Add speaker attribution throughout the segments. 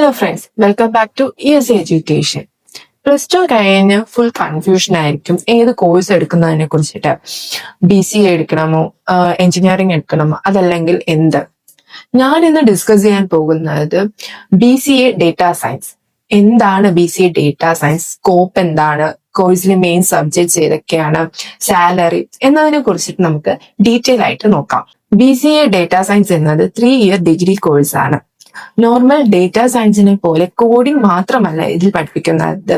Speaker 1: Hello friends, welcome back to ESE Education. Plus two കഴിഞ്ഞ് full confusion ആയിരിക്കും ഏത് course എടുക്കുന്നതിനെ കുറിച്ചിട്ട്. BCA എടുക്കണമോ, എഞ്ചിനീയറിംഗ് എടുക്കണമോ, അതല്ലെങ്കിൽ എന്ത്. ഞാൻ ഇന്ന് ഡിസ്കസ് ചെയ്യാൻ പോകുന്നത് BCA ഡേറ്റാ സയൻസ്. എന്താണ് BCA ഡേറ്റാ സയൻസ്, സ്കോപ്പ് എന്താണ്, കോഴ്സിലെ മെയിൻ സബ്ജക്ട്സ് ഏതൊക്കെയാണ്, സാലറി എന്നതിനെ കുറിച്ചിട്ട് നമുക്ക് ഡീറ്റെയിൽ ആയിട്ട് നോക്കാം. BCA ഡേറ്റാ സയൻസ് എന്നത് 3 ഇയർ ഡിഗ്രി കോഴ്സ് ആണ്. നോർമൽ ഡേറ്റാ സയൻസിനെ പോലെ കോഡിംഗ് മാത്രമല്ല ഇതിൽ പഠിപ്പിക്കുന്നത്.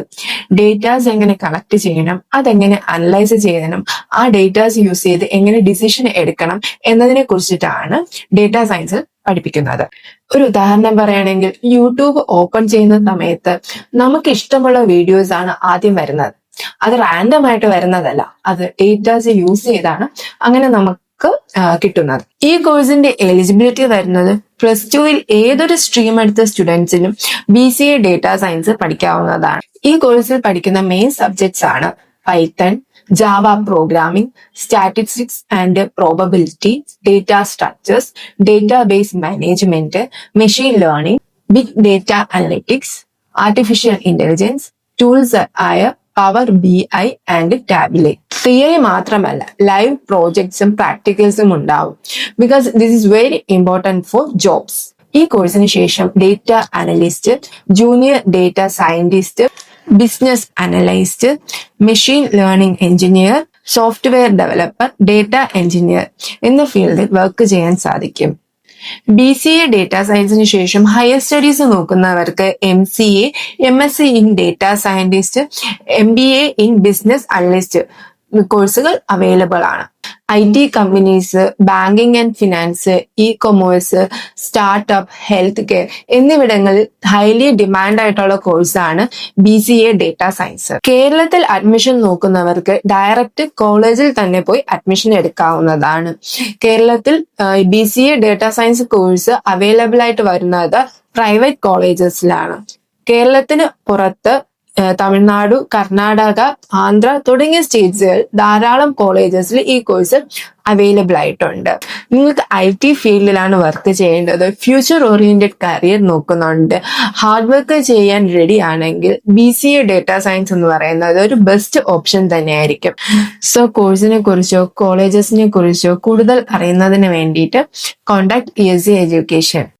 Speaker 1: ഡേറ്റാസ് എങ്ങനെ കളക്ട് ചെയ്യണം, അതെങ്ങനെ അനലൈസ് ചെയ്യണം, ആ ഡേറ്റാസ് യൂസ് ചെയ്ത് എങ്ങനെ ഡിസിഷൻ എടുക്കണം എന്നതിനെ കുറിച്ചിട്ടാണ് ഡേറ്റാ സയൻസ് പഠിപ്പിക്കുന്നത്. ഒരു ഉദാഹരണം പറയുകയാണെങ്കിൽ, യൂട്യൂബ് ഓപ്പൺ ചെയ്യുന്ന സമയത്ത് നമുക്ക് ഇഷ്ടമുള്ള വീഡിയോസ് ആണ് ആദ്യം വരുന്നത്. അത് റാൻഡം ആയിട്ട് വരുന്നതല്ല, അത് ഡേറ്റാസ് യൂസ് ചെയ്താണ് അങ്ങനെ നമുക്ക് കിട്ടുന്നത്. ഈ കോഴ്സിന്റെ എലിജിബിലിറ്റി വരുന്നത് പ്ലസ് ടുവിൽ ഏതൊരു സ്ട്രീം എടുത്ത സ്റ്റുഡൻസിനും BCA ഡേറ്റാ സയൻസ് പഠിക്കാവുന്നതാണ്. ഈ കോഴ്സിൽ പഠിക്കുന്ന മെയിൻ സബ്ജക്ട്സ് ആണ് Python, Java programming, statistics and probability, data structures, database management, machine learning, big data analytics, artificial intelligence, tools ആയ പവർ BI ആൻഡ് ടാബിലെ. തിയറി മാത്രമല്ല, ലൈവ് പ്രോജക്ട്സും പ്രാക്ടിക്കൽസും ഉണ്ടാവും. Because this is very important for jobs. ഈ കോഴ്സിന് ശേഷം data analyst, junior data scientist, business analyst, machine learning engineer, software developer, data engineer എന്ന ഫീൽഡിൽ വർക്ക് ചെയ്യാൻ സാധിക്കും. BCA ഡേറ്റാ സയൻസിന് ശേഷം ഹയർ സ്റ്റഡീസ് നോക്കുന്നവർക്ക് MCA, MSc in data scientist, MBA in business analyst കോഴ്സുകൾ അവൈലബിൾ ആണ്. IT companies, banking and finance, commerce, startup, health care എന്നിവിടങ്ങളിൽ ഹൈലി ഡിമാൻഡ് ആയിട്ടുള്ള കോഴ്സാണ് BCA ഡേറ്റാ സയൻസ്. കേരളത്തിൽ അഡ്മിഷൻ നോക്കുന്നവർക്ക് ഡയറക്റ്റ് കോളേജിൽ തന്നെ പോയി അഡ്മിഷൻ എടുക്കാവുന്നതാണ്. കേരളത്തിൽ BCA data science course available ആയിട്ട് വരുന്നത് പ്രൈവറ്റ് കോളേജസിലാണ്. കേരളത്തിന് പുറത്ത് തമിഴ്നാട്, കർണാടക, ആന്ധ്ര തുടങ്ങിയ സ്റ്റേറ്റ്സുകൾ ധാരാളം കോളേജസിൽ ഈ കോഴ്സ് അവൈലബിൾ ആയിട്ടുണ്ട്. നിങ്ങൾക്ക് IT ഫീൽഡിലാണ് വർക്ക് ചെയ്യേണ്ടത്, ഫ്യൂച്ചർ ഓറിയന്റഡ് കരിയർ നോക്കുന്നുണ്ട്, ഹാർഡ് വർക്ക് ചെയ്യാൻ റെഡി ആണെങ്കിൽ BCA ഡേറ്റാ സയൻസ് എന്ന് പറയുന്നത് ഒരു ബെസ്റ്റ് ഓപ്ഷൻ തന്നെയായിരിക്കും. സോ കോഴ്സിനെ കുറിച്ചോ കോളേജസിനെ കുറിച്ചോ കൂടുതൽ അറിയുന്നതിന് വേണ്ടിയിട്ട് കോൺടാക്ട് ESE എഡ്യൂക്കേഷൻ.